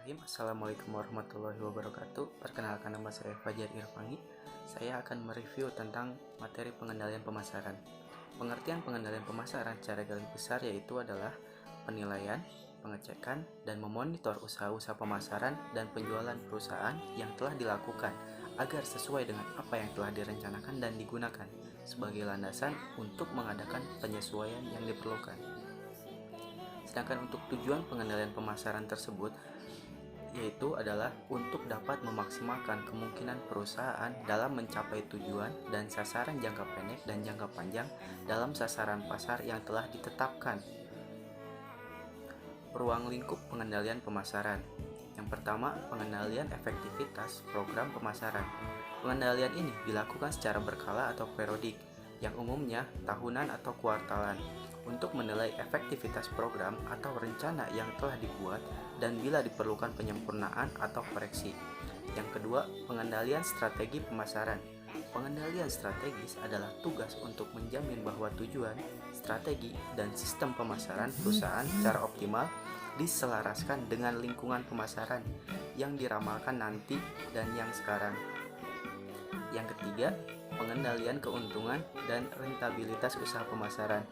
Bismillahirrahmanirrahim. Assalamualaikum warahmatullahi wabarakatuh. Perkenalkan, nama saya Fajar Irfangi. Saya akan mereview tentang materi pengendalian pemasaran. Pengertian pengendalian pemasaran secara garis besar yaitu adalah penilaian, pengecekan, dan memonitor usaha-usaha pemasaran dan penjualan perusahaan yang telah dilakukan agar sesuai dengan apa yang telah direncanakan dan digunakan sebagai landasan untuk mengadakan penyesuaian yang diperlukan. Sedangkan untuk tujuan pengendalian pemasaran tersebut yaitu adalah untuk dapat memaksimalkan kemungkinan perusahaan dalam mencapai tujuan dan sasaran jangka pendek dan jangka panjang dalam sasaran pasar yang telah ditetapkan. Ruang lingkup pengendalian pemasaran. Yang pertama, pengendalian efektivitas program pemasaran. Pengendalian ini dilakukan secara berkala atau periodik, yang umumnya tahunan atau kuartalan, untuk menilai efektivitas program atau rencana yang telah dibuat dan bila diperlukan penyempurnaan atau koreksi. Yang kedua, pengendalian strategi pemasaran. Pengendalian strategis adalah tugas untuk menjamin bahwa tujuan, strategi, dan sistem pemasaran perusahaan secara optimal diselaraskan dengan lingkungan pemasaran yang diramalkan nanti dan yang sekarang. Yang ketiga, pengendalian keuntungan dan rentabilitas usaha pemasaran.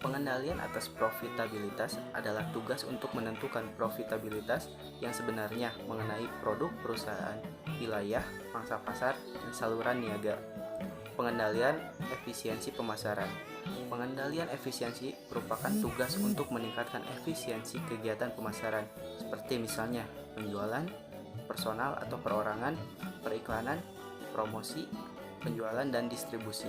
Pengendalian atas profitabilitas adalah tugas untuk menentukan profitabilitas yang sebenarnya mengenai produk perusahaan, wilayah, pangsa pasar, dan saluran niaga. Pengendalian efisiensi pemasaran. Pengendalian efisiensi merupakan tugas untuk meningkatkan efisiensi kegiatan pemasaran, seperti misalnya penjualan, personal atau perorangan, periklanan, promosi, penjualan, dan distribusi.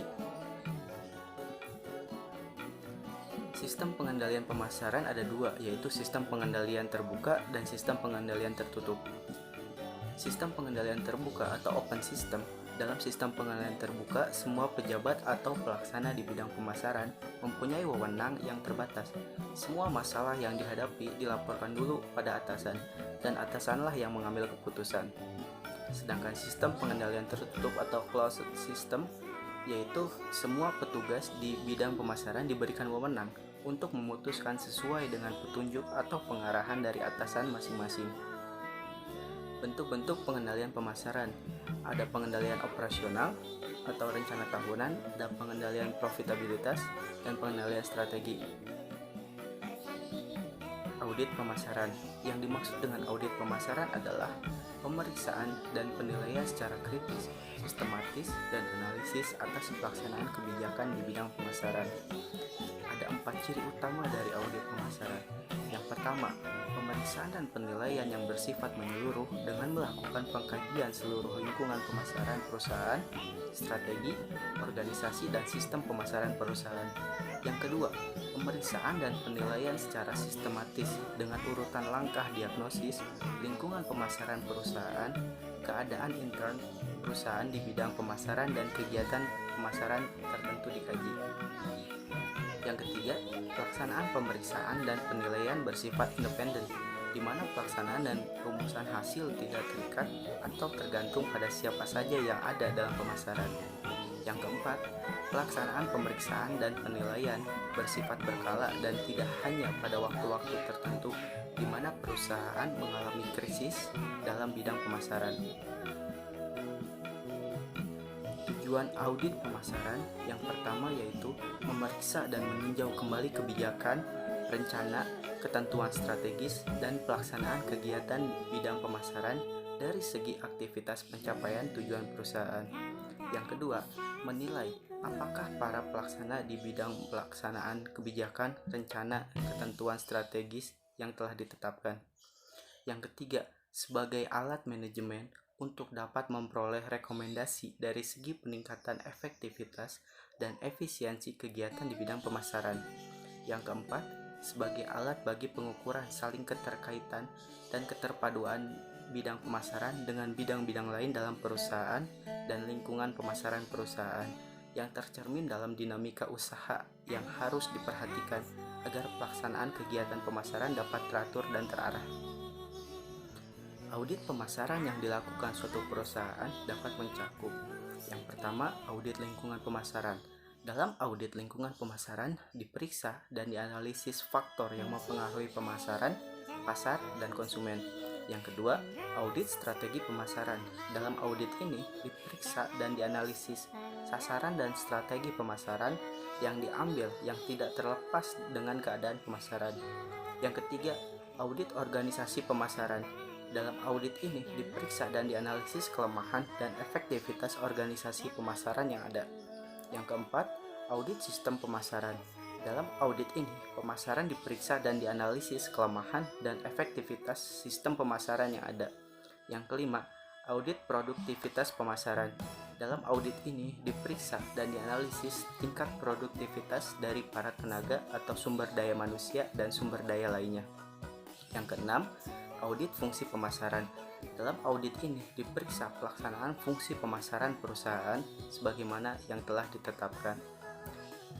Sistem pengendalian pemasaran ada dua, yaitu sistem pengendalian terbuka dan sistem pengendalian tertutup. Sistem pengendalian terbuka atau open system. Dalam sistem pengendalian terbuka, semua pejabat atau pelaksana di bidang pemasaran mempunyai wewenang yang terbatas. Semua masalah yang dihadapi dilaporkan dulu pada atasan, dan atasanlah yang mengambil keputusan. Sedangkan sistem pengendalian tertutup atau closed system, yaitu semua petugas di bidang pemasaran diberikan wewenang untuk memutuskan sesuai dengan petunjuk atau pengarahan dari atasan masing-masing. Bentuk-bentuk pengendalian pemasaran. Ada pengendalian operasional atau rencana tahunan, ada pengendalian profitabilitas, dan pengendalian strategi. Audit pemasaran. Yang dimaksud dengan audit pemasaran adalah pemeriksaan dan penilaian secara kritis, sistematis, dan analisis atas pelaksanaan kebijakan di bidang pemasaran. Ada 4 ciri utama dari audit pemasaran. Yang pertama, pemeriksaan dan penilaian yang bersifat menyeluruh dengan melakukan pengkajian seluruh lingkungan pemasaran perusahaan, strategi, organisasi, dan sistem pemasaran perusahaan. Yang kedua, pemeriksaan dan penilaian secara sistematis dengan urutan langkah diagnosis, lingkungan pemasaran perusahaan, keadaan intern perusahaan di bidang pemasaran, dan kegiatan pemasaran tertentu dikaji. Yang ketiga, pelaksanaan pemeriksaan dan penilaian bersifat independen, di mana pelaksanaan dan rumusan hasil tidak terikat atau tergantung pada siapa saja yang ada dalam pemasaran. Yang keempat, pelaksanaan pemeriksaan dan penilaian bersifat berkala dan tidak hanya pada waktu-waktu tertentu di mana perusahaan mengalami krisis dalam bidang pemasaran. Tujuan audit pemasaran yang pertama yaitu memeriksa dan meninjau kembali kebijakan, rencana, ketentuan strategis, dan pelaksanaan kegiatan bidang pemasaran dari segi aktivitas pencapaian tujuan perusahaan. Yang kedua, menilai apakah para pelaksana di bidang pelaksanaan kebijakan, rencana, ketentuan strategis yang telah ditetapkan. Yang ketiga, sebagai alat manajemen untuk dapat memperoleh rekomendasi dari segi peningkatan efektivitas dan efisiensi kegiatan di bidang pemasaran. Yang keempat, sebagai alat bagi pengukuran saling keterkaitan dan keterpaduan bidang pemasaran dengan bidang-bidang lain dalam perusahaan dan lingkungan pemasaran perusahaan yang tercermin dalam dinamika usaha yang harus diperhatikan agar pelaksanaan kegiatan pemasaran dapat teratur dan terarah. Audit pemasaran yang dilakukan suatu perusahaan dapat mencakup: yang pertama, audit lingkungan pemasaran. Dalam audit lingkungan pemasaran, diperiksa dan dianalisis faktor yang mempengaruhi pemasaran, pasar, dan konsumen. Yang kedua, audit strategi pemasaran. Dalam audit ini diperiksa dan dianalisis sasaran dan strategi pemasaran yang diambil yang tidak terlepas dengan keadaan pemasaran. Yang ketiga, audit organisasi pemasaran. Dalam audit ini diperiksa dan dianalisis kelemahan dan efektivitas organisasi pemasaran yang ada. Yang keempat, audit sistem pemasaran. Dalam audit ini, pemasaran diperiksa dan dianalisis kelemahan dan efektivitas sistem pemasaran yang ada. Yang kelima, audit produktivitas pemasaran. Dalam audit ini diperiksa dan dianalisis tingkat produktivitas dari para tenaga atau sumber daya manusia dan sumber daya lainnya. Yang keenam, audit fungsi pemasaran. Dalam audit ini diperiksa pelaksanaan fungsi pemasaran perusahaan sebagaimana yang telah ditetapkan.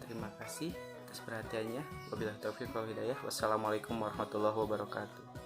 Terima kasih atas perhatiannya. Wabillahi taufiq wal hidayah. Wassalamualaikum warahmatullahi wabarakatuh.